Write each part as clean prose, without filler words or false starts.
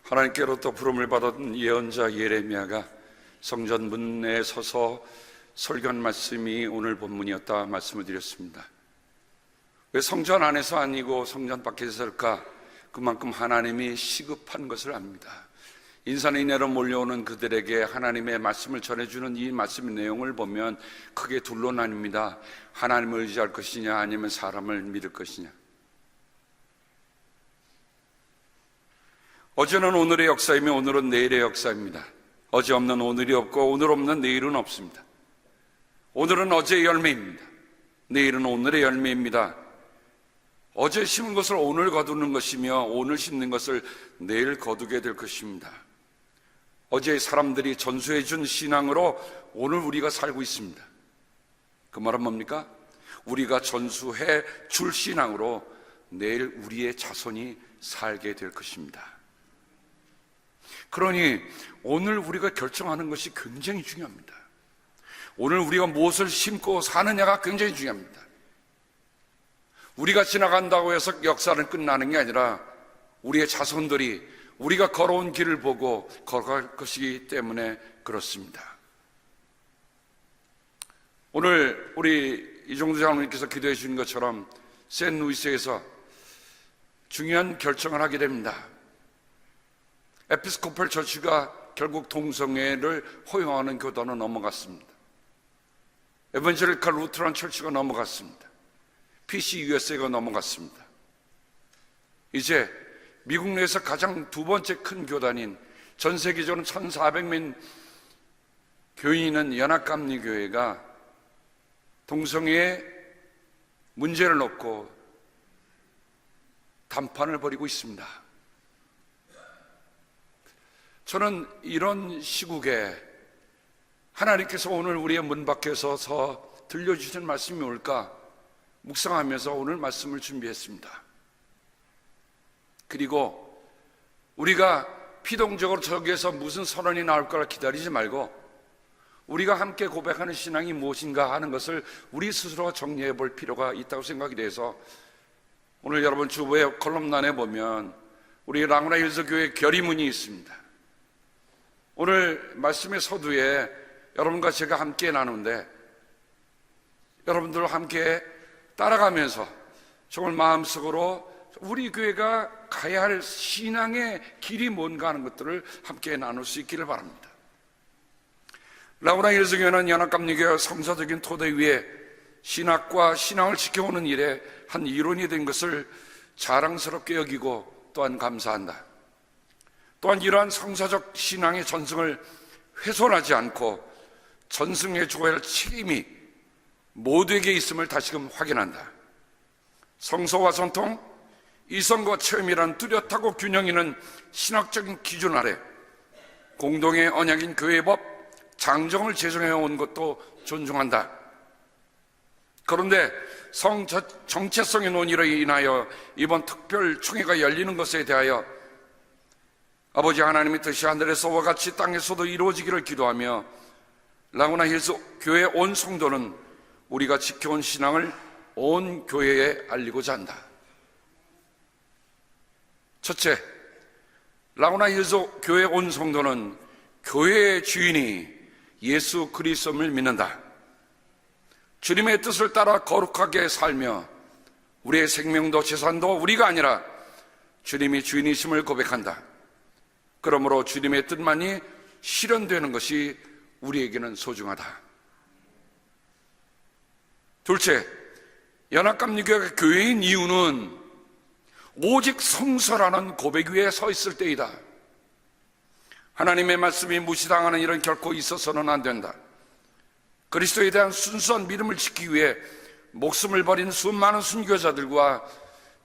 하나님께로부터 부름을 받은 예언자 예레미야가 성전 문에 서서 설교한 말씀이 오늘 본문이었다 말씀을 드렸습니다. 왜 성전 안에서 아니고 성전 밖에서일까? 그만큼 하나님이 시급한 것을 압니다. 인산의 인해로 몰려오는 그들에게 하나님의 말씀을 전해주는 이 말씀의 내용을 보면 크게 둘로 나뉩니다. 하나님을 의지할 것이냐 아니면 사람을 믿을 것이냐. 어제는 오늘의 역사이며 오늘은 내일의 역사입니다. 어제 없는 오늘이 없고 오늘 없는 내일은 없습니다. 오늘은 어제의 열매입니다. 내일은 오늘의 열매입니다. 어제 심은 것을 오늘 거두는 것이며 오늘 심는 것을 내일 거두게 될 것입니다. 어제의 사람들이 전수해 준 신앙으로 오늘 우리가 살고 있습니다. 그 말은 뭡니까? 우리가 전수해 줄 신앙으로 내일 우리의 자손이 살게 될 것입니다. 그러니 오늘 우리가 결정하는 것이 굉장히 중요합니다. 오늘 우리가 무엇을 심고 사느냐가 굉장히 중요합니다. 우리가 지나간다고 해서 역사는 끝나는 게 아니라 우리의 자손들이 우리가 걸어온 길을 보고 걸어갈 것이기 때문에 그렇습니다. 오늘 우리 이종두 장로님께서 기도해 주신 것처럼 샌루이스에서 중요한 결정을 하게 됩니다. 에피스코팔 처치가 결국 동성애를 허용하는 교단으로 넘어갔습니다. 에반젤리칼 루트란 처치가 넘어갔습니다. PCUSA가 넘어갔습니다. 이제 미국 내에서 가장 두 번째 큰 교단인 전 세계적으로 1,400명 교인이 있는 연합감리교회가 동성애의 문제를 놓고 담판을 벌이고 있습니다. 저는 이런 시국에 하나님께서 오늘 우리의 문 밖에 서서 들려주시는 말씀이 뭘까 묵상하면서 오늘 말씀을 준비했습니다. 그리고 우리가 피동적으로 저기에서 무슨 선언이 나올 거라 기다리지 말고 우리가 함께 고백하는 신앙이 무엇인가 하는 것을 우리 스스로 정리해 볼 필요가 있다고 생각이 돼서 오늘 여러분 주보의 컬럼란에 보면 우리 라구나 힐스 교회 결의문이 있습니다. 오늘 말씀의 서두에 여러분과 제가 함께 나누는데 여러분들과 함께 따라가면서 정말 마음속으로 우리 교회가 가야 할 신앙의 길이 뭔가 하는 것들을 함께 나눌 수 있기를 바랍니다. 라구나 힐스 교회는 연합감리교회 성사적인 토대 위에 신학과 신앙을 지켜오는 일에 한 일원이 된 것을 자랑스럽게 여기고 또한 감사한다. 또한 이러한 성사적 신앙의 전승을 훼손하지 않고 전승해 주어야 할 책임이 모두에게 있음을 다시금 확인한다. 성서와 전통, 이성과 체험이란 뚜렷하고 균형 있는 신학적인 기준 아래 공동의 언약인 교회의 법, 장정을 제정해 온 것도 존중한다. 그런데 정체성의 논의로 인하여 이번 특별 총회가 열리는 것에 대하여 아버지 하나님의 뜻이 하늘에서와 같이 땅에서도 이루어지기를 기도하며 라구나 힐스 교회 온 성도는 우리가 지켜온 신앙을 온 교회에 알리고자 한다. 첫째, 라구나 힐스 교회 온 성도는 교회의 주인이 예수 그리스도를 믿는다. 주님의 뜻을 따라 거룩하게 살며 우리의 생명도 재산도 우리가 아니라 주님이 주인이심을 고백한다. 그러므로 주님의 뜻만이 실현되는 것이 우리에게는 소중하다. 둘째, 연합감리교회가 교회인 이유는 오직 성서라는 고백 위에 서 있을 때이다. 하나님의 말씀이 무시당하는 일은 결코 있어서는 안 된다. 그리스도에 대한 순수한 믿음을 지키기 위해 목숨을 버린 수많은 순교자들과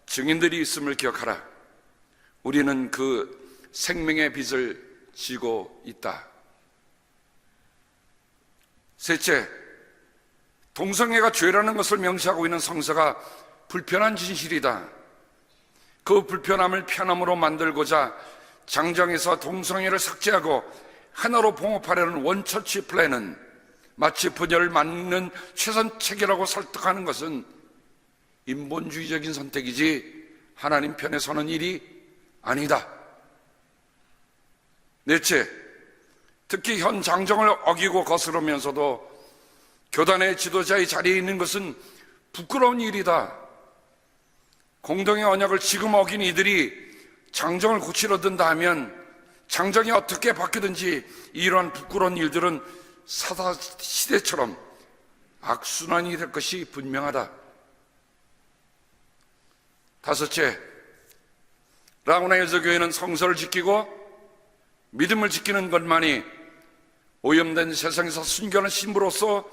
증인들이 있음을 기억하라. 우리는 그 생명의 빚을 지고 있다. 셋째, 동성애가 죄라는 것을 명시하고 있는 성서가 불편한 진실이다. 그 불편함을 편함으로 만들고자 장정에서 동성애를 삭제하고 하나로 봉합하려는 원처치 플랜은 마치 분열을 막는 최선책이라고 설득하는 것은 인본주의적인 선택이지 하나님 편에 서는 일이 아니다. 넷째, 특히 현 장정을 어기고 거스르면서도 교단의 지도자의 자리에 있는 것은 부끄러운 일이다. 공동의 언약을 지금 어긴 이들이 장정을 고치려 든다 하면 장정이 어떻게 바뀌든지 이러한 부끄러운 일들은 사사시대처럼 악순환이 될 것이 분명하다. 다섯째, 라구나 일서교회는 성서를 지키고 믿음을 지키는 것만이 오염된 세상에서 순결한 신부로서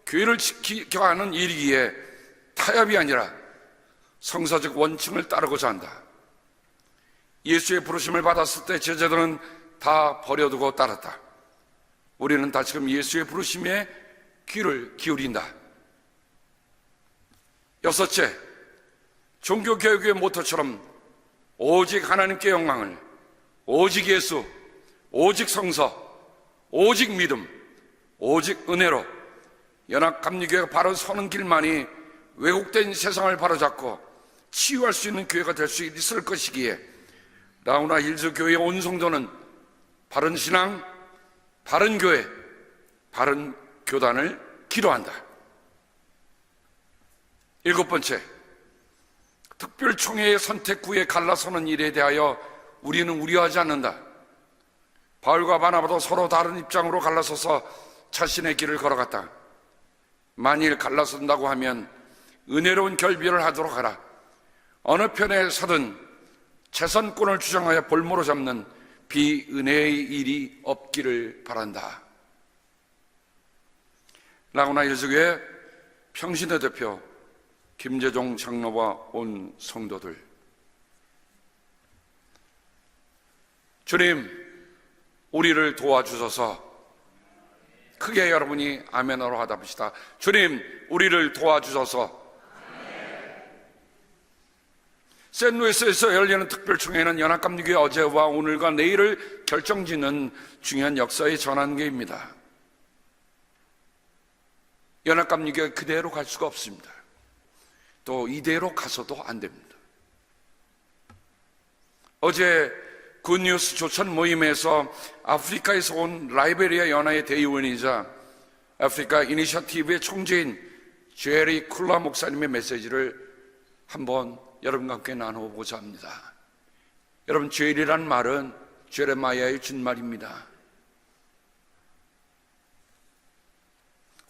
교회를 지키려 하는 일이기에 타협이 아니라 성사적 원칙을 따르고자 한다. 예수의 부르심을 받았을 때 제자들은 다 버려두고 따랐다. 우리는 다시금 예수의 부르심에 귀를 기울인다. 여섯째, 종교개혁의 모토처럼 오직 하나님께 영광을, 오직 예수, 오직 성서, 오직 믿음, 오직 은혜로 연합감리교회가 바로 서는 길만이 왜곡된 세상을 바로잡고 치유할 수 있는 교회가 될 수 있을 것이기에 라구나 힐즈 교회의 온 성도는 바른 신앙, 바른 교회, 바른 교단을 기도한다. 일곱 번째, 특별총회의 선택 후에 갈라서는 일에 대하여 우리는 우려하지 않는다. 바울과 바나바도 서로 다른 입장으로 갈라서서 자신의 길을 걸어갔다. 만일 갈라선다고 하면 은혜로운 결별을 하도록 하라. 어느 편에 서든 재선권을 주장하여 볼모로 잡는 비은혜의 일이 없기를 바란다. 라구나 일수교회 평신의 대표 김재종 장로와 온 성도들, 주님, 우리를 도와주소서. 크게 여러분이 아멘으로 하답시다. 주님, 우리를 도와주소서. 샌루이스에서 열리는 특별총회는 연합감리교회 어제와 오늘과 내일을 결정짓는 중요한 역사의 전환기입니다. 연합감리교회 그대로 갈 수가 없습니다. 또 이대로 가서도 안 됩니다. 어제 굿뉴스 조천 모임에서 아프리카에서 온 라이베리아 연합의 대의원이자 아프리카 이니셔티브의 총재인 제리 쿨라 목사님의 메시지를 한번 여러분과 함께 나눠보고자 합니다. 여러분, 제리란 말은 제레마야의 준말입니다.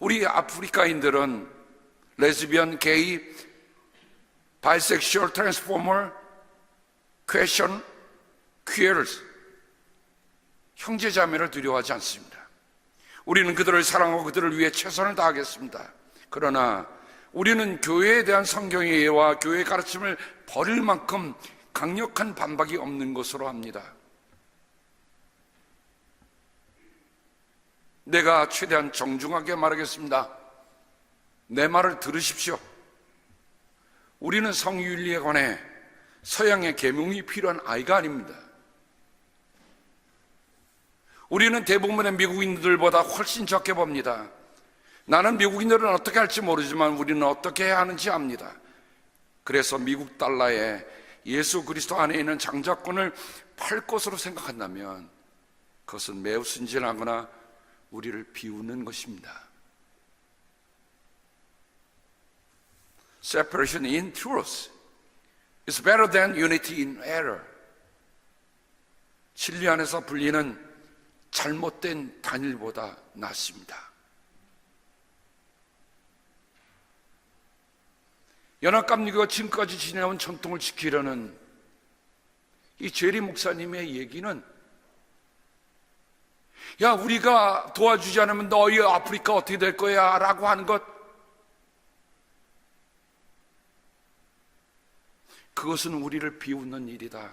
우리 아프리카인들은 레즈비언, 게이, 바이섹슈얼, 트랜스포머, 퀘션, 퀴어스, 형제자매를 두려워하지 않습니다. 우리는 그들을 사랑하고 그들을 위해 최선을 다하겠습니다. 그러나 우리는 교회에 대한 성경의 예와 교회의 가르침을 버릴 만큼 강력한 반박이 없는 것으로 합니다. 내가 최대한 정중하게 말하겠습니다. 내 말을 들으십시오. 우리는 성윤리에 관해 서양의 계명이 필요한 아이가 아닙니다. 우리는 대부분의 미국인들보다 훨씬 적게 봅니다. 나는 미국인들은 어떻게 할지 모르지만 우리는 어떻게 해야 하는지 압니다. 그래서 미국 달러에 예수 그리스도 안에 있는 장자권을 팔 것으로 생각한다면 그것은 매우 순진하거나 우리를 비우는 것입니다. Separation in truth is better than unity in error. 진리 안에서 분리는 잘못된 단일보다 낫습니다. 연합감리교가 지금까지 지내온 전통을 지키려는 이 제리 목사님의 얘기는, 야, 우리가 도와주지 않으면 너희 아프리카 어떻게 될 거야 라고 하는 것, 그것은 우리를 비웃는 일이다.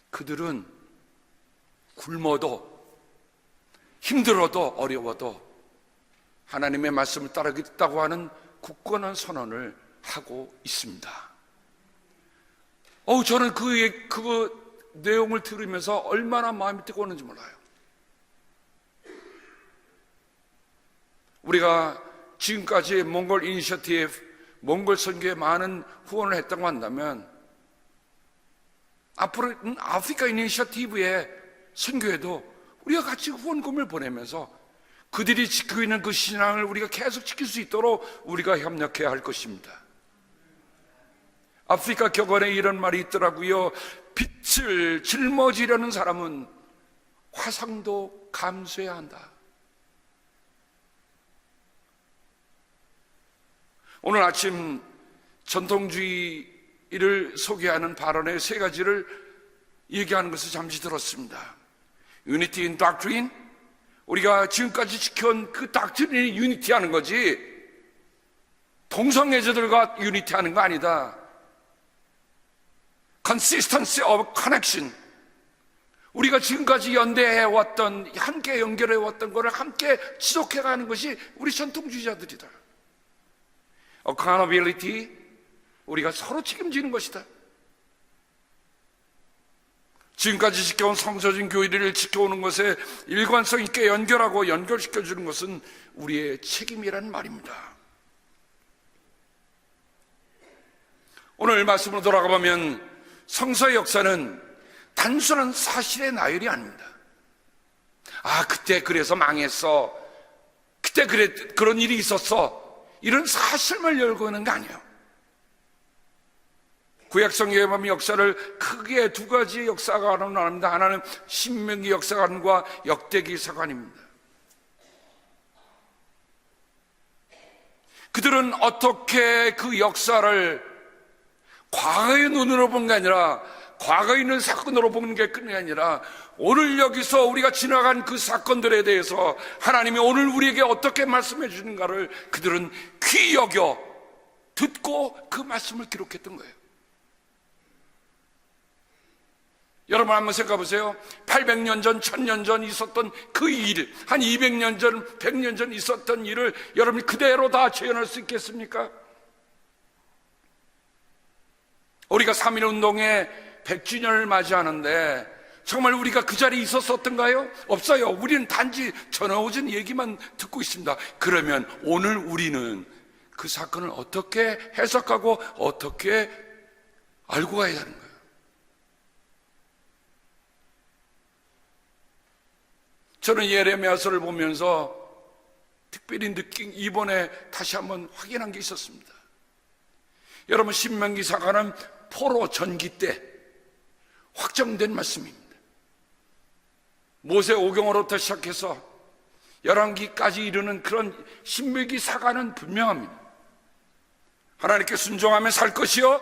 그들은 굶어도 힘들어도 어려워도 하나님의 말씀을 따르겠다고 하는 굳건한 선언을 하고 있습니다. 저는 그 내용을 들으면서 얼마나 마음이 뜨거웠는지 몰라요. 우리가 지금까지 몽골 이니셔티브, 몽골 선교에 많은 후원을 했다고 한다면 앞으로 아프리카 이니셔티브의 선교에도 우리가 같이 후원금을 보내면서 그들이 지키고 있는 그 신앙을 우리가 계속 지킬 수 있도록 우리가 협력해야 할 것입니다. 아프리카 격언에 이런 말이 있더라고요. 빛을 짊어지려는 사람은 화상도 감수해야 한다. 오늘 아침 전통주의를 소개하는 발언의 세 가지를 얘기하는 것을 잠시 들었습니다. Unity in Doctrine, 우리가 지금까지 지켜온 그 닥트린이 유니티하는 거지 동성애자들과 유니티하는 거 아니다. Consistency of Connection, 우리가 지금까지 연대해왔던, 함께 연결해왔던 것을 함께 지속해가는 것이 우리 전통주의자들이다. Accountability, 우리가 서로 책임지는 것이다. 지금까지 지켜온 성서적인 교리를 지켜오는 것에 일관성 있게 연결하고 연결시켜주는 것은 우리의 책임이라는 말입니다. 오늘 말씀으로 돌아가 보면 성서의 역사는 단순한 사실의 나열이 아닙니다. 그때 그래서 망했어, 그때 그런 일이 있었어, 이런 사실만 열고 있는 게 아니에요. 구약성경에 보면 역사를 크게 두 가지 역사관으로 나눕니다. 하나는 신명기 역사관과 역대기 서관입니다. 그들은 어떻게 그 역사를 과거의 눈으로 본 게 아니라, 과거에 있는 사건으로 보는 게 끝이 아니라 오늘 여기서 우리가 지나간 그 사건들에 대해서 하나님이 오늘 우리에게 어떻게 말씀해 주는가를 그들은 귀히 여겨 듣고 그 말씀을 기록했던 거예요. 여러분 한번 생각해 보세요. 800년 전, 1000년 전 있었던 그 일, 한 200년 전, 100년 전 있었던 일을 여러분이 그대로 다 재현할 수 있겠습니까? 우리가 3.1운동의 100주년을 맞이하는데 정말 우리가 그 자리에 있었었던가요? 없어요. 우리는 단지 전해오진 얘기만 듣고 있습니다. 그러면 오늘 우리는 그 사건을 어떻게 해석하고 어떻게 알고 가야 하는 거예요? 저는 예레미야서를 보면서 특별히 느낀, 이번에 다시 한번 확인한 게 있었습니다. 여러분, 신명기사가는 포로 전기 때 확정된 말씀입니다. 모세 오경으로부터 시작해서 열왕기까지 이르는 그런 신명기사가는 분명합니다. 하나님께 순종하면 살 것이요,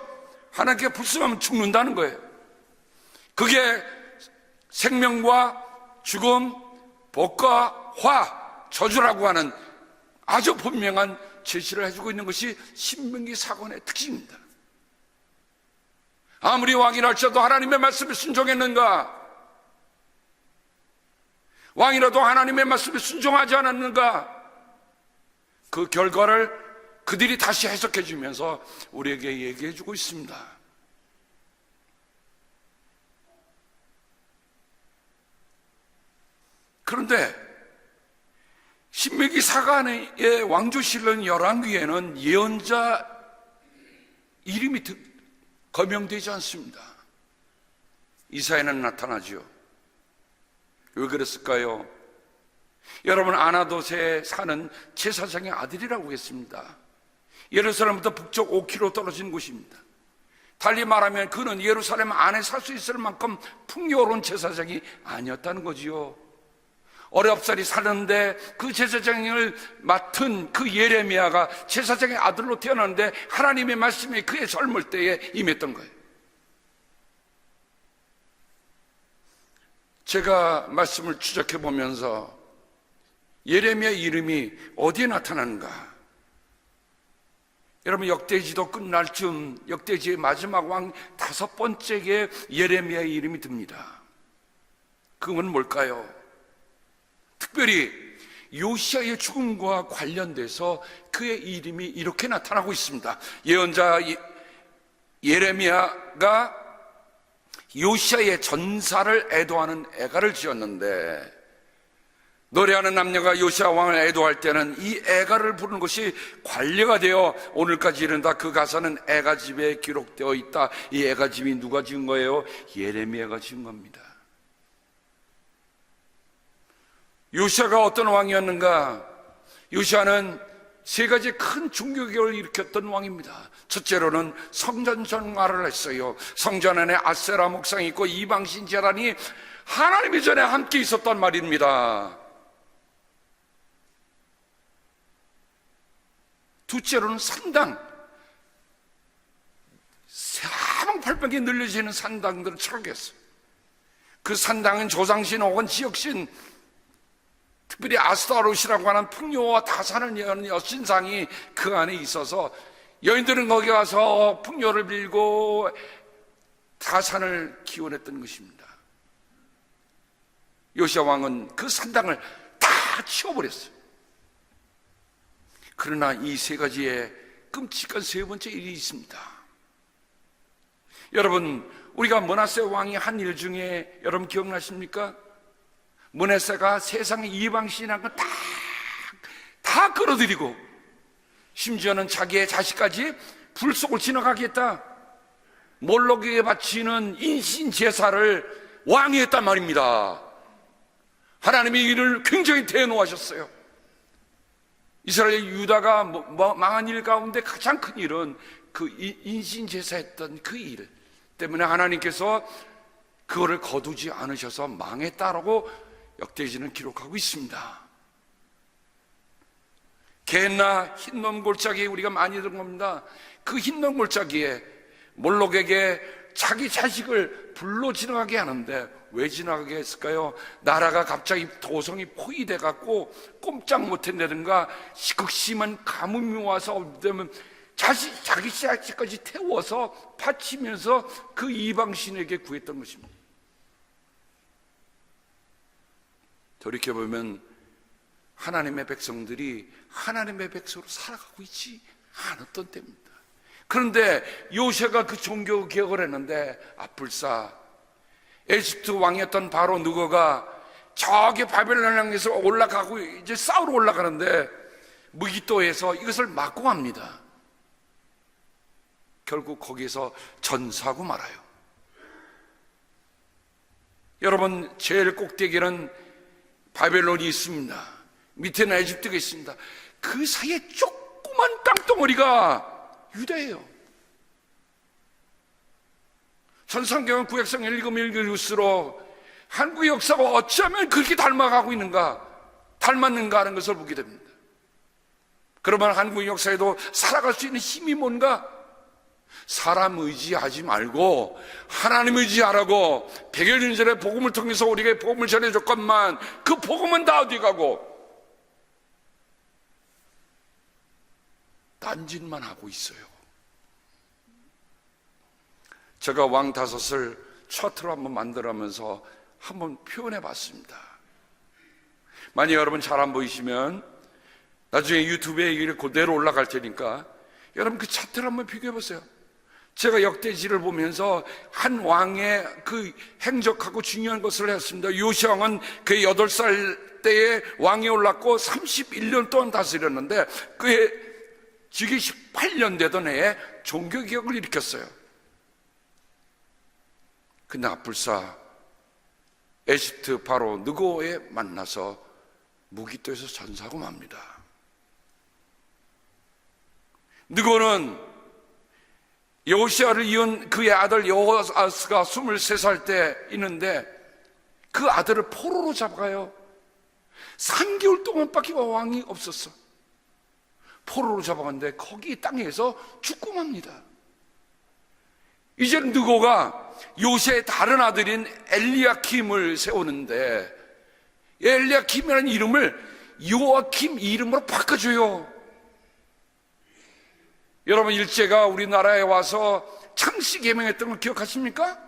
하나님께 불순하면 죽는다는 거예요. 그게 생명과 죽음, 복과 화, 저주라고 하는 아주 분명한 제시를 해주고 있는 것이 신명기 사건의 특징입니다. 아무리 왕이라 할지라도 하나님의 말씀에 순종했는가? 왕이라도 하나님의 말씀에 순종하지 않았는가? 그 결과를 그들이 다시 해석해 주면서 우리에게 얘기해 주고 있습니다. 그런데 신명기 사관의 왕조실록 열왕기에는 예언자 이름이 거명되지 않습니다. 이사야는 나타나죠. 왜 그랬을까요? 여러분, 아나돗에 사는 제사장의 아들이라고 했습니다. 예루살렘부터 북쪽 5km 떨어진 곳입니다. 달리 말하면 그는 예루살렘 안에 살 수 있을 만큼 풍요로운 제사장이 아니었다는 거지요. 어렵사리 사는데 그 제사장을 맡은 그 예레미야가 제사장의 아들로 태어났는데 하나님의 말씀이 그의 젊을 때에 임했던 거예요. 제가 말씀을 추적해 보면서 예레미야 이름이 어디에 나타나는가? 여러분, 역대지도 끝날 쯤 역대지의 마지막 왕 5번째에 예레미야의 이름이 듭니다. 그건 뭘까요? 특별히 요시야의 죽음과 관련돼서 그의 이름이 이렇게 나타나고 있습니다. 예언자 예레미야가 요시야의 전사를 애도하는 애가를 지었는데 노래하는 남녀가 요시아 왕을 애도할 때는 이 애가를 부르는 것이 관례가 되어 오늘까지 이른다. 그 가사는 애가집에 기록되어 있다. 이 애가집이 누가 지은 거예요? 예레미야가 지은 겁니다. 요시아가 어떤 왕이었는가? 요시아는 세 가지 큰 종교개혁을 일으켰던 왕입니다. 첫째로는 성전 정화를 했어요. 성전 안에 아세라 목상이 있고 이방신 제단이 하나님의 전에 함께 있었단 말입니다. 둘째로는 산당, 사방팔방에 늘려지는 산당들을 철거했어요. 그 산당은 조상신 혹은 지역신, 특별히 아스타롯이라고 하는 풍요와 다산을 여는 여신상이 그 안에 있어서 여인들은 거기 가서 풍요를 빌고 다산을 기원했던 것입니다. 요시아 왕은 그 산당을 다 치워버렸어요. 그러나 이 세 가지에 끔찍한 세 번째 일이 있습니다. 여러분, 우리가 므낫세 왕이 한 일 중에 여러분 기억나십니까? 므낫세가 세상의 이방신앙을 다 끌어들이고 심지어는 자기의 자식까지 불 속을 지나가겠다, 몰록에게 바치는 인신 제사를 왕이 했단 말입니다. 하나님이 이를 굉장히 대노하셨어요. 이스라엘 유다가 망한 일 가운데 가장 큰 일은 그 인신 제사했던 그 일 때문에 하나님께서 그거를 거두지 않으셔서 망했다라고 역대지는 기록하고 있습니다. 개나 흰놈 골짜기 우리가 많이 들은 겁니다. 그 흰놈 골짜기에 몰록에게 자기 자식을 불로 지나가게 하는데 왜 지나가게 했을까요? 나라가 갑자기 도성이 포위돼 갖고 꼼짝 못한다든가 극심한 가뭄이 와서 되면 자기 자식까지 태워서 바치면서 그 이방신에게 구했던 것입니다. 돌이켜보면 하나님의 백성들이 하나님의 백성으로 살아가고 있지 않았던 때입니다. 그런데 요시아가 그 종교 개혁을 했는데 아뿔싸 에집트 왕이었던 바로 느고가 저기 바벨론 향해서 올라가고 이제 싸우러 올라가는데 무기또에서 이것을 막고 갑니다. 결국 거기에서 전사하고 말아요. 여러분, 제일 꼭대기는 바벨론이 있습니다. 밑에는 에집트가 있습니다. 그 사이에 조그만 땅덩어리가 유대예요. 전성경은 구약성을 읽으면 읽을수록 한국의 역사가 어쩌면 그렇게 닮아가고 있는가, 닮았는가 하는 것을 보게 됩니다. 그러면 한국의 역사에도 살아갈 수 있는 힘이 뭔가? 사람 의지하지 말고 하나님 의지하라고 100여 년 전에 복음을 통해서 우리에게 복음을 전해줬건만 그 복음은 다 어디 가고 딴짓만 하고 있어요. 제가 왕 다섯을 차트로 한번 만들어가면서 한번 표현해 봤습니다. 만약 여러분 잘 안 보이시면 나중에 유튜브에 이게 그대로 올라갈 테니까 여러분 그 차트를 한번 비교해 보세요. 제가 역대지를 보면서 한 왕의 그 행적하고 중요한 것을 했습니다. 요시아 왕은 그 8살 때에 왕이 올랐고 31년 동안 다스렸는데 그해 즉위 18년 되던 해에 종교개혁을 일으켰어요. 근데 아뿔싸 에집트 바로 느고에 만나서 무기또에서 전사하고 맙니다. 느고는 여호시아를 이은 그의 아들 여호아스가 23살 때 있는데 그 아들을 포로로 잡아가요. 3개월 동안밖에 왕이 없었어. 포로로 잡아갔는데 거기 땅에서 죽고 맙니다. 이제 느고가 요시아의 다른 아들인 엘리야킴을 세우는데 엘리야킴이라는 이름을 요아킴 이름으로 바꿔줘요. 여러분, 일제가 우리나라에 와서 창씨 개명했던 걸 기억하십니까?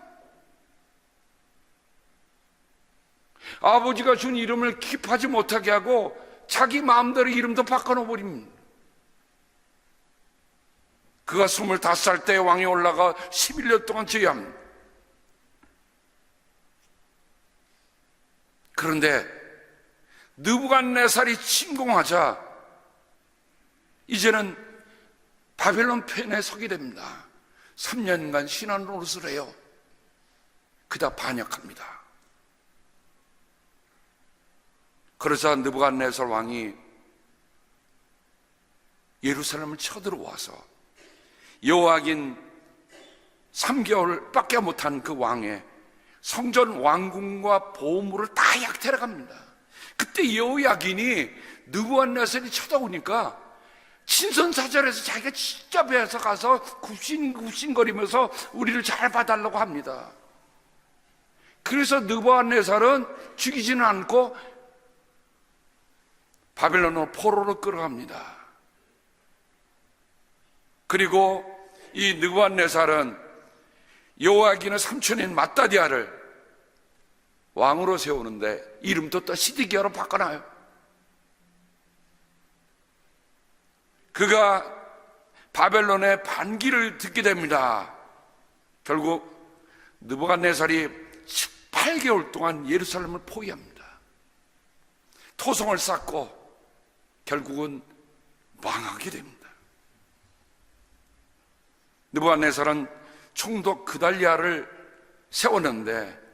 아버지가 준 이름을 킵하지 못하게 하고 자기 마음대로 이름도 바꿔놓아버립니다. 그가 25살 때 왕에 올라가 11년 동안 제위합니다. 그런데 느부갓네살이 침공하자 이제는 바벨론 편에 서게 됩니다. 3년간 신한 노릇을 해요. 그다 반역합니다. 그러자 느부갓네살 왕이 예루살렘을 쳐들어와서 여호야긴 3개월밖에 못한 그 왕의 성전 왕궁과 보물을 다 약탈해 갑니다. 그때 여호야긴이 느부갓네살이 쳐다오니까 친선사절에서 자기가 진짜 배에서 가서 굽신굽신거리면서 우리를 잘 봐달라고 합니다. 그래서 느부갓네살은 죽이지는 않고 바벨론으로 포로로 끌어갑니다. 그리고 이 느부갓네살은 여호야긴의 삼촌인 마따디아를 왕으로 세우는데 이름도 또 시드기야로 바꿔놔요. 그가 바벨론의 반기를 듣게 됩니다. 결국 느부갓네살이 18개월 동안 예루살렘을 포위합니다. 토성을 쌓고 결국은 망하게 됩니다. 느부갓네살은 총독 그달리아를 세웠는데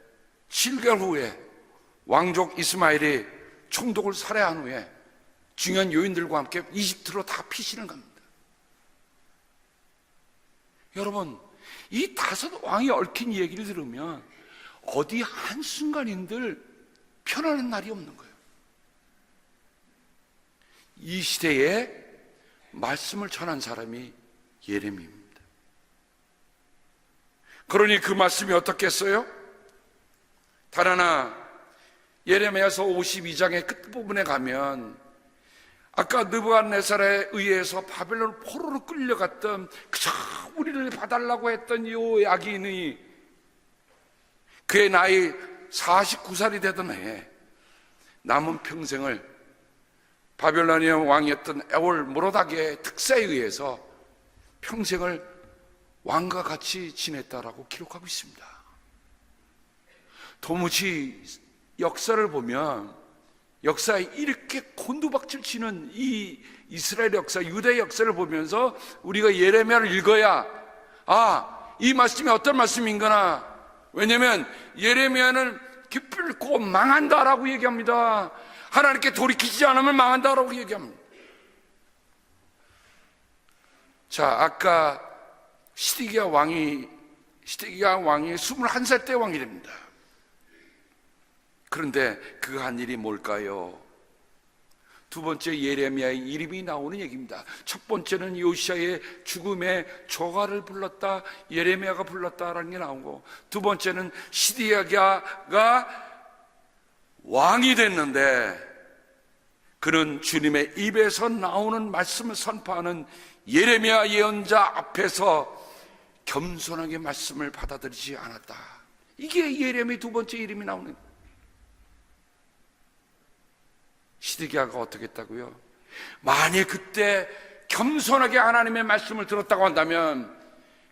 7개월 후에 왕족 이스마엘이 총독을 살해한 후에 중요한 요인들과 함께 이집트로 다 피신을 갑니다. 여러분, 이 5 왕이 얽힌 얘기를 들으면 어디 한순간인들 편안한 날이 없는 거예요. 이 시대에 말씀을 전한 사람이 예레미야입니다. 그러니 그 말씀이 어떻겠어요? 단 하나, 예레미야서 52장의 끝부분에 가면 아까 느부갓네살에 의해서 바벨론 포로로 끌려갔던 그저 우리를 봐달라고 했던 여호야긴이 그의 나이 49살이 되던 해에 남은 평생을 바벨론의 왕이었던 에월 모로닥의 특사에 의해서 평생을 왕과 같이 지냈다라고 기록하고 있습니다. 도무지 역사를 보면 역사에 이렇게 곤두박질 치는 이 이스라엘 역사, 유다의 역사를 보면서 우리가 예레미야를 읽어야 이 말씀이 어떤 말씀인가나. 왜냐하면 예레미야는 기필코 망한다라고 얘기합니다. 하나님께 돌이키지 않으면 망한다라고 얘기합니다. 자, 아까 시드기야 왕이 21살 때 왕이 됩니다. 그런데 그가 한 일이 뭘까요? 두 번째, 예레미야의 이름이 나오는 얘기입니다. 첫 번째는 요시야의 죽음의 조가를 불렀다, 예레미야가 불렀다라는 게 나오고, 두 번째는 시드기야가 왕이 됐는데 그는 주님의 입에서 나오는 말씀을 선포하는 예레미야 예언자 앞에서 겸손하게 말씀을 받아들이지 않았다. 이게 예레미야 두 번째 이름이 나오는 거예요. 시드기야가 어떻게 했다고요? 만약 그때 겸손하게 하나님의 말씀을 들었다고 한다면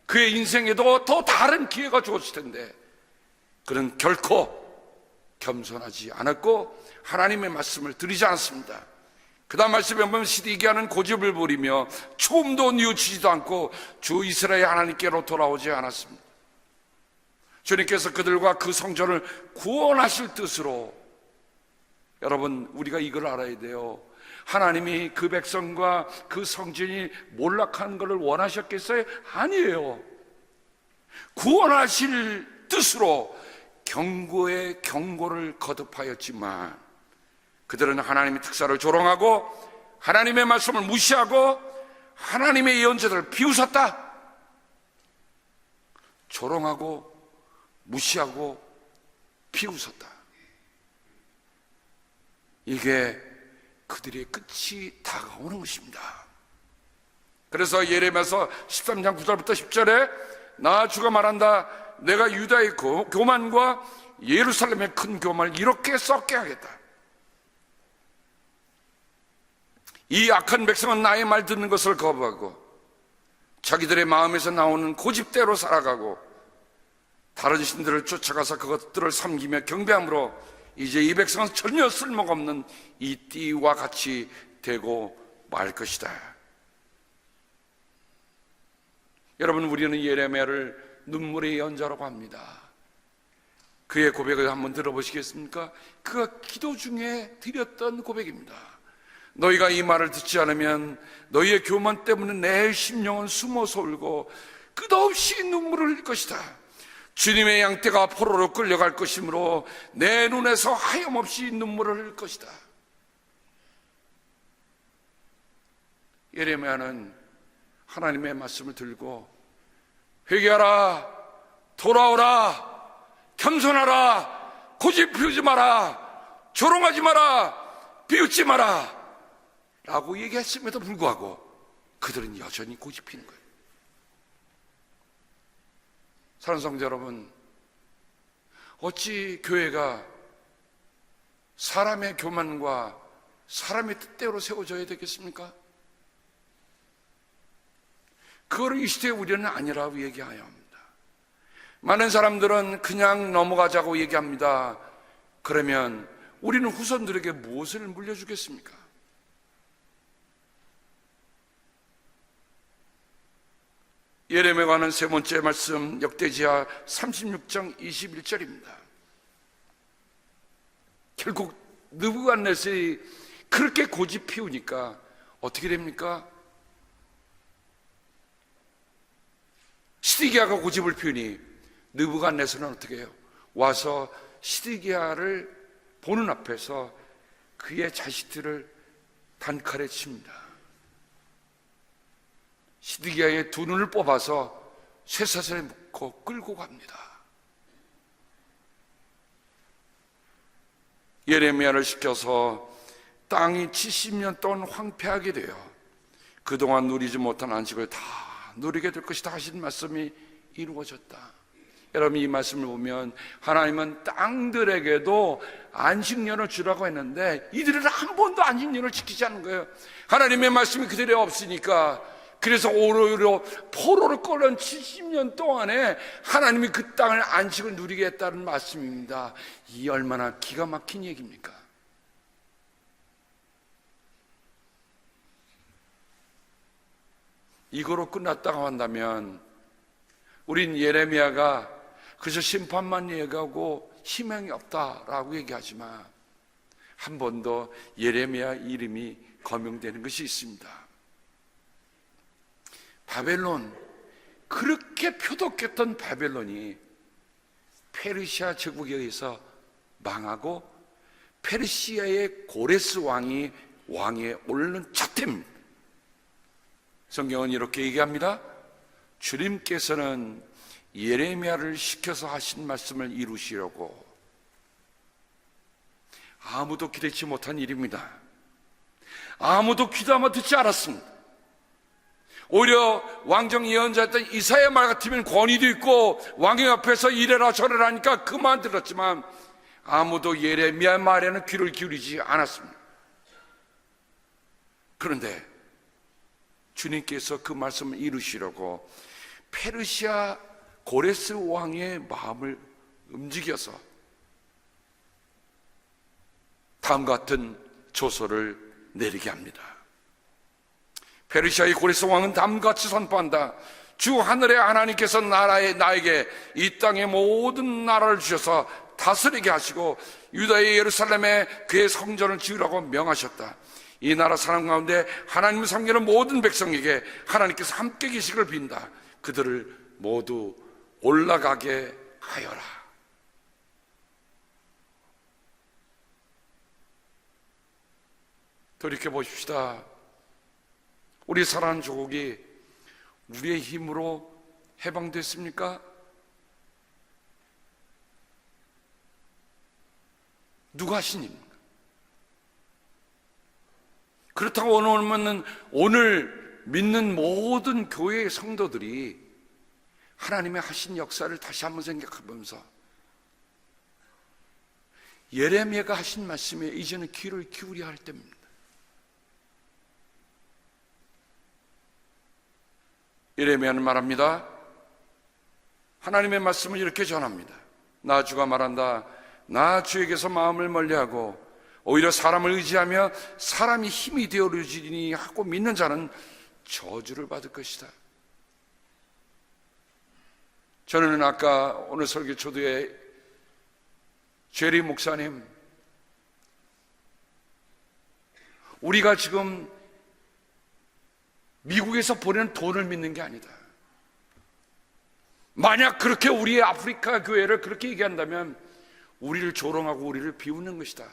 그의 인생에도 더 다른 기회가 주어질 텐데 그는 결코 겸손하지 않았고 하나님의 말씀을 들으지 않았습니다. 그 다음 말씀에 보면 시드기야는 고집을 부리며 초음도 뉘우치지도 않고 주 이스라엘 하나님께로 돌아오지 않았습니다. 주님께서 그들과 그 성전을 구원하실 뜻으로, 여러분, 우리가 이걸 알아야 돼요. 하나님이 그 백성과 그 성전이 몰락하는 것을 원하셨겠어요? 아니에요. 구원하실 뜻으로 경고에 경고를 거듭하였지만 그들은 하나님의 특사를 조롱하고 하나님의 말씀을 무시하고 하나님의 예언자들을 비웃었다. 조롱하고 무시하고 비웃었다. 이게 그들의 끝이 다가오는 것입니다. 그래서 예레미야서 13장 9절부터 10절에 나 주가 말한다. 내가 유다의 교만과 예루살렘의 큰 교만을 이렇게 썩게 하겠다. 이 악한 백성은 나의 말 듣는 것을 거부하고 자기들의 마음에서 나오는 고집대로 살아가고 다른 신들을 쫓아가서 그것들을 섬기며 경배함으로 이제 이 백성은 전혀 쓸모가 없는 이 띠와 같이 되고 말 것이다. 여러분, 우리는 예레미야를 눈물의 예언자라고 합니다. 그의 고백을 한번 들어보시겠습니까? 그가 기도 중에 드렸던 고백입니다. 너희가 이 말을 듣지 않으면 너희의 교만 때문에 내 심령은 숨어서 울고 끝없이 눈물을 흘릴 것이다. 주님의 양떼가 포로로 끌려갈 것이므로 내 눈에서 하염없이 눈물을 흘릴 것이다. 예레미야는 하나님의 말씀을 들고 회개하라, 돌아오라, 겸손하라, 고집 피우지 마라, 조롱하지 마라, 비웃지 마라 라고 얘기했음에도 불구하고 그들은 여전히 고집 피는 거예요. 사랑하는 성도 여러분, 어찌 교회가 사람의 교만과 사람의 뜻대로 세워져야 되겠습니까? 그걸 이 시대에 우리는 아니라고 얘기해야 합니다. 많은 사람들은 그냥 넘어가자고 얘기합니다. 그러면 우리는 후손들에게 무엇을 물려주겠습니까? 예레미야에 관한 세 번째 말씀, 역대지하 36장 21절입니다. 결국 느부갓네살이 그렇게 고집 피우니까 어떻게 됩니까? 시드기야가 고집을 피우니 느부갓네살은 어떻게 해요? 와서 시드기야를 보는 앞에서 그의 자식들을 단칼에 칩니다. 시드기야의 두 눈을 뽑아서 쇠사슬에 묶고 끌고 갑니다. 예레미야를 시켜서 땅이 70년 동안 황폐하게 되어 그동안 누리지 못한 안식을 다 누리게 될 것이다 하신 말씀이 이루어졌다. 여러분, 이 말씀을 보면 하나님은 땅들에게도 안식년을 주라고 했는데 이들은 한 번도 안식년을 지키지 않는 거예요. 하나님의 말씀이 그들에 없으니까. 그래서 오히려 포로를 끌은 70년 동안에 하나님이 그 땅을 안식을 누리게 했다는 말씀입니다. 이 얼마나 기가 막힌 얘기입니까? 이거로 끝났다고 한다면 우린 예레미야가 그저 심판만 얘기하고 희망이 없다라고 얘기하지만 한 번 더 예레미야 이름이 거명되는 것이 있습니다. 바벨론, 그렇게 표독했던 바벨론이 페르시아 제국에 의해서 망하고 페르시아의 고레스 왕이 왕에 오르는 첫 해입니다. 성경은 이렇게 얘기합니다. 주님께서는 예레미야를 시켜서 하신 말씀을 이루시려고 아무도 기대치 못한 일입니다. 아무도 귀담아 듣지 않았습니다. 오히려 왕정 예언자였던 이사야 말 같으면 권위도 있고 왕의 앞에서 이래라 저래라 하니까 그만 들었지만 아무도 예레미야 말에는 귀를 기울이지 않았습니다. 그런데 주님께서 그 말씀을 이루시려고 페르시아 고레스 왕의 마음을 움직여서 다음과 같은 조서를 내리게 합니다. 페르시아의 고레스 왕은 다음과 같이 선포한다. 주 하늘의 하나님께서 나에게 이 땅의 모든 나라를 주셔서 다스리게 하시고 유다의 예루살렘에 그의 성전을 지으라고 명하셨다. 이 나라 사람 가운데 하나님을 섬기는 모든 백성에게 하나님께서 함께 계시기를 빈다. 그들을 모두 올라가게 하여라. 돌이켜보십시다. 우리 사랑하는 조국이 우리의 힘으로 해방됐습니까? 누가 하신 일입니까? 그렇다고 오늘 믿는 모든 교회의 성도들이 하나님의 하신 역사를 다시 한번 생각해보면서 예레미야가 하신 말씀에 이제는 귀를 기울여야 할 때입니다. 예레미야는 말합니다. 하나님의 말씀을 이렇게 전합니다. 나 주가 말한다. 나 주에게서 마음을 멀리하고 오히려 사람을 의지하며 사람이 힘이 되어주리니 하고 믿는 자는 저주를 받을 것이다. 저는 아까 오늘 설교 초두에 제리 목사님, 우리가 지금 미국에서 보내는 돈을 믿는 게 아니다. 만약 그렇게 우리의 아프리카 교회를 그렇게 얘기한다면 우리를 조롱하고 우리를 비웃는 것이다.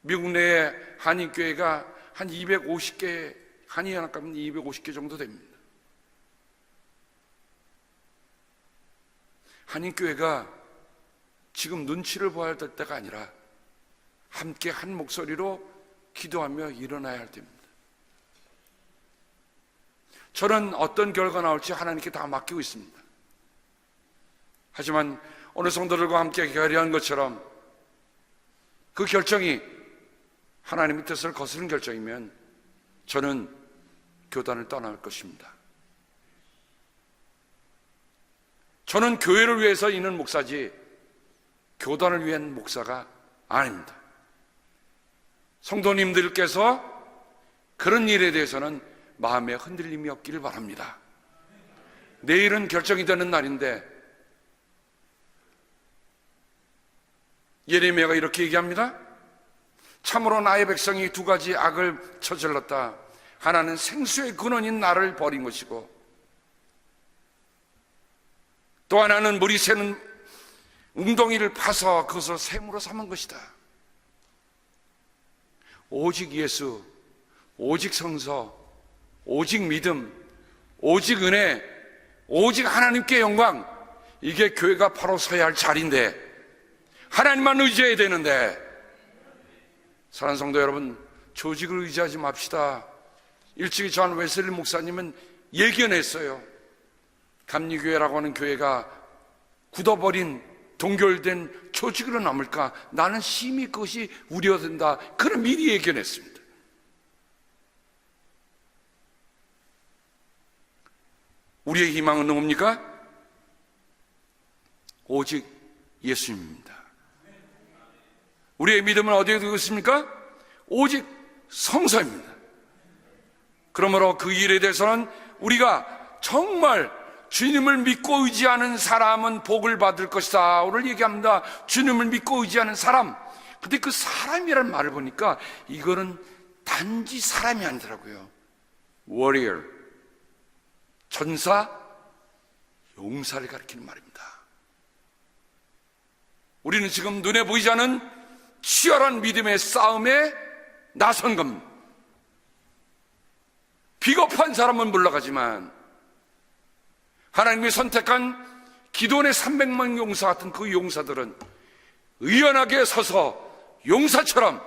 미국 내에 한인교회가 한 250개, 한인연합가면 250개 정도 됩니다. 한인교회가 지금 눈치를 보아야 될 때가 아니라 함께 한 목소리로 기도하며 일어나야 할 때입니다. 저는 어떤 결과 나올지 하나님께 다 맡기고 있습니다. 하지만 오늘 성도들과 함께 결의한 것처럼 그 결정이 하나님의 뜻을 거스른 결정이면 저는 교단을 떠날 것입니다. 저는 교회를 위해서 있는 목사지 교단을 위한 목사가 아닙니다. 성도님들께서 그런 일에 대해서는 마음에 흔들림이 없기를 바랍니다. 내일은 결정이 되는 날인데 예레미야가 이렇게 얘기합니다. 참으로 나의 백성이 두 가지 악을 저질렀다. 하나는 생수의 근원인 나를 버린 것이고 또 하나는 물이 새는 웅덩이를 파서 그것을 샘으로 삼은 것이다. 오직 예수, 오직 성서, 오직 믿음, 오직 은혜, 오직 하나님께 영광, 이게 교회가 바로 서야 할 자리인데 하나님만 의지해야 되는데, 사랑하는 성도 여러분, 조직을 의지하지 맙시다. 일찍이 존 웨슬리 목사님은 예견했어요. 감리교회라고 하는 교회가 굳어버린 동결된 조직으로 남을까? 나는 심히 그것이 우려된다. 그런 미리 예견했습니다. 우리의 희망은 누굽니까? 오직 예수님입니다. 우리의 믿음은 어디에 두고 있습니까? 오직 성서입니다. 그러므로 그 일에 대해서는 우리가 정말 주님을 믿고 의지하는 사람은 복을 받을 것이다 오늘 얘기합니다. 주님을 믿고 의지하는 사람. 근데 그 사람이라는 말을 보니까 이거는 단지 사람이 아니더라고요. warrior, 전사, 용사를 가리키는 말입니다. 우리는 지금 눈에 보이지 않은 치열한 믿음의 싸움에 나선 겁니다. 비겁한 사람은 물러가지만 하나님이 선택한 기도원의 300만 용사 같은 그 용사들은 의연하게 서서 용사처럼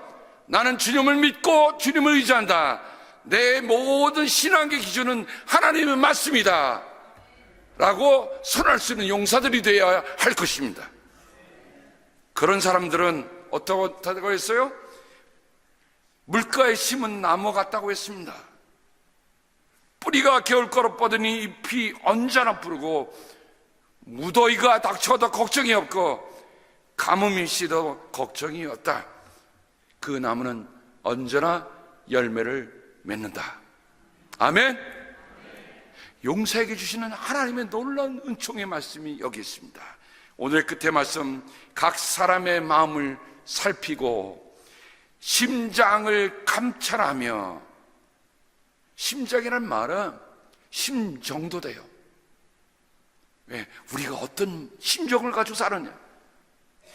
나는 주님을 믿고 주님을 의지한다. 내 모든 신앙의 기준은 하나님의 말씀이다 라고 선할 수 있는 용사들이 되어야 할 것입니다. 그런 사람들은 어떻다고 했어요? 물가에 심은 나무 같다고 했습니다. 뿌리가 겨울거로 뻗으니 잎이 언제나 푸르고 무더위가 닥쳐도 걱정이 없고 가뭄이 씨도 걱정이 없다. 그 나무는 언제나 열매를 맺는다. 아멘. 용사에게 주시는 하나님의 놀라운 은총의 말씀이 여기 있습니다. 오늘 끝에 말씀, 각 사람의 마음을 살피고 심장을 감찰하며, 심장이라는 말은 심정도 돼요. 왜? 우리가 어떤 심정을 가지고 사느냐.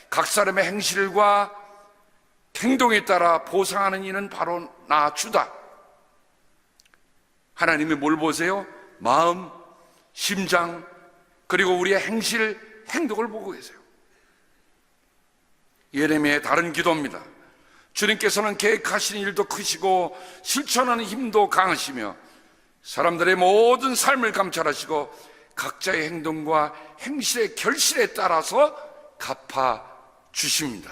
각 사람의 행실과 행동에 따라 보상하는 이는 바로 나 주다. 하나님이 뭘 보세요? 마음, 심장, 그리고 우리의 행실, 행동을 보고 계세요. 예레미야의 다른 기도입니다. 주님께서는 계획하신 일도 크시고 실천하는 힘도 강하시며 사람들의 모든 삶을 감찰하시고 각자의 행동과 행실의 결실에 따라서 갚아 주십니다.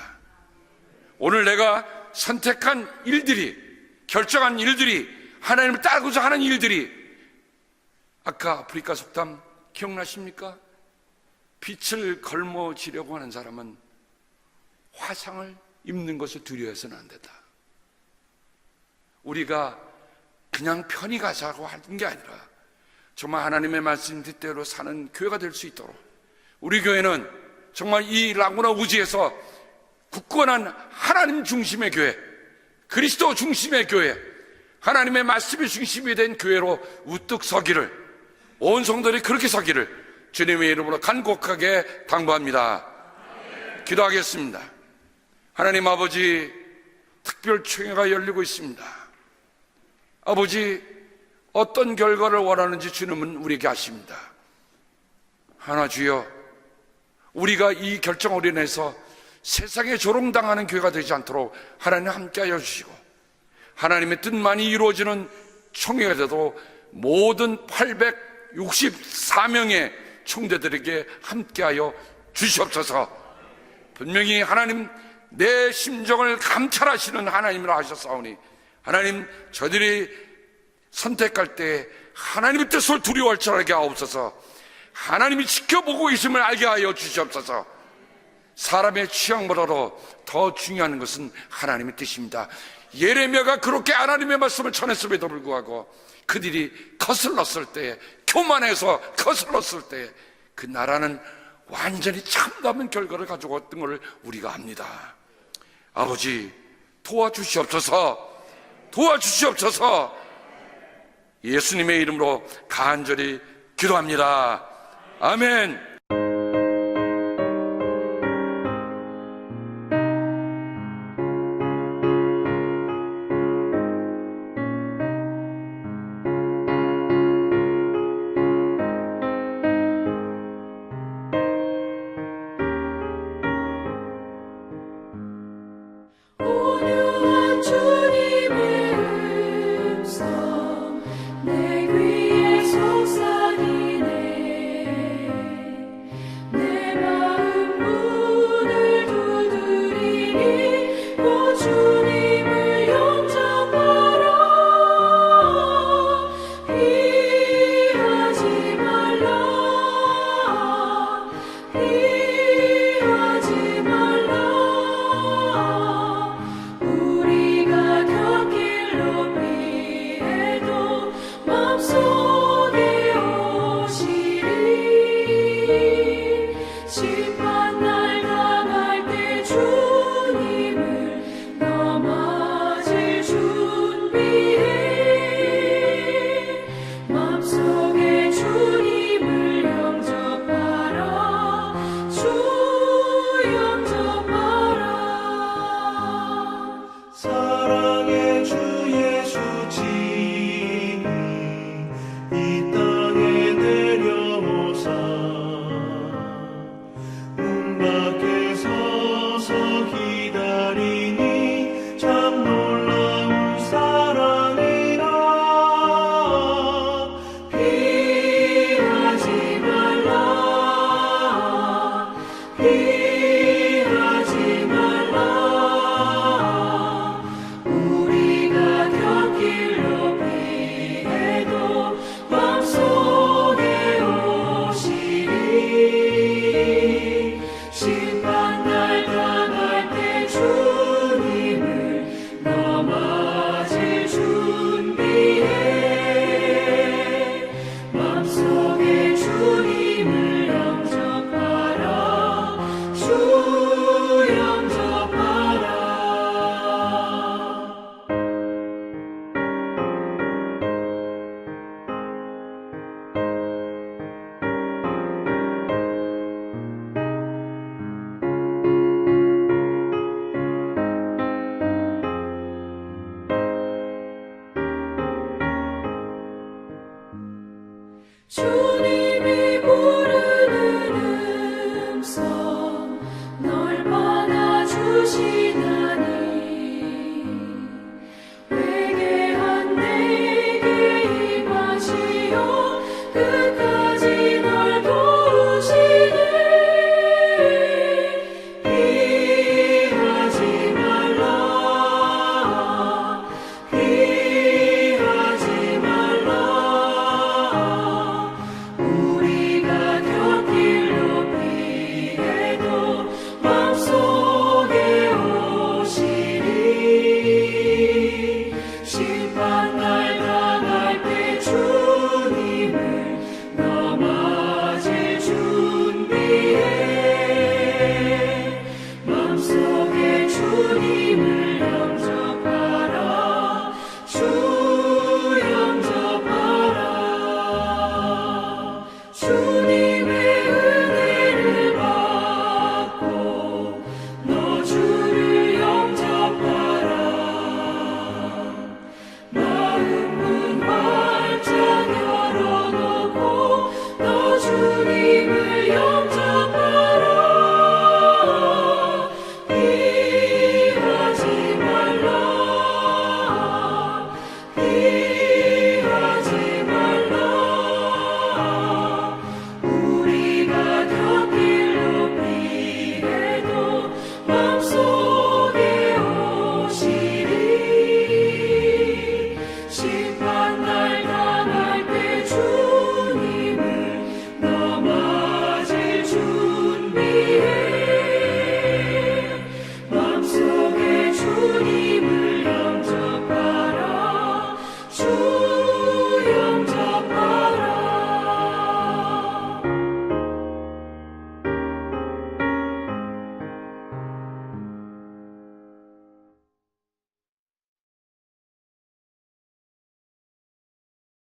오늘 내가 선택한 일들이, 결정한 일들이, 하나님을 따르고자 하는 일들이 아까 아프리카 속담 기억나십니까? 빛을 걸머쥐려고 하는 사람은 화상을 입는 것을 두려워해서는 안 된다. 우리가 그냥 편히 가자고 하는 게 아니라 정말 하나님의 말씀 뜻대로 사는 교회가 될 수 있도록, 우리 교회는 정말 이 라구나 우지에서 굳건한 하나님 중심의 교회, 그리스도 중심의 교회, 하나님의 말씀이 중심이 된 교회로 우뚝 서기를, 온 성도들이 그렇게 서기를 주님의 이름으로 간곡하게 당부합니다. 기도하겠습니다. 하나님 아버지, 특별총회가 열리고 있습니다. 아버지, 어떤 결과를 원하는지 주님은 우리에게 아십니다. 하나 주여, 우리가 이 결정으로 인해서 세상에 조롱당하는 교회가 되지 않도록 하나님 함께하여 주시고, 하나님의 뜻만이 이루어지는 총회가 돼도 모든 864명의 총대들에게 함께하여 주시옵소서. 분명히 하나님 내 심정을 감찰하시는 하나님이라 하셨사오니, 하나님 저들이 선택할 때 하나님의 뜻을 두려워할 줄 알게 하옵소서. 하나님이 지켜보고 계심을 알게 하여 주시옵소서. 사람의 취향보다도 더 중요한 것은 하나님의 뜻입니다. 예레미야가 그렇게 하나님의 말씀을 전했음에도 불구하고 그들이 거슬렀을 때, 교만해서 거슬렀을 때 그 나라는 완전히 참담한 결과를 가지고 왔던 것을 우리가 압니다. 아버지, 도와주시옵소서. 도와주시옵소서. 예수님의 이름으로 간절히 기도합니다. 아멘. 주 영접하라.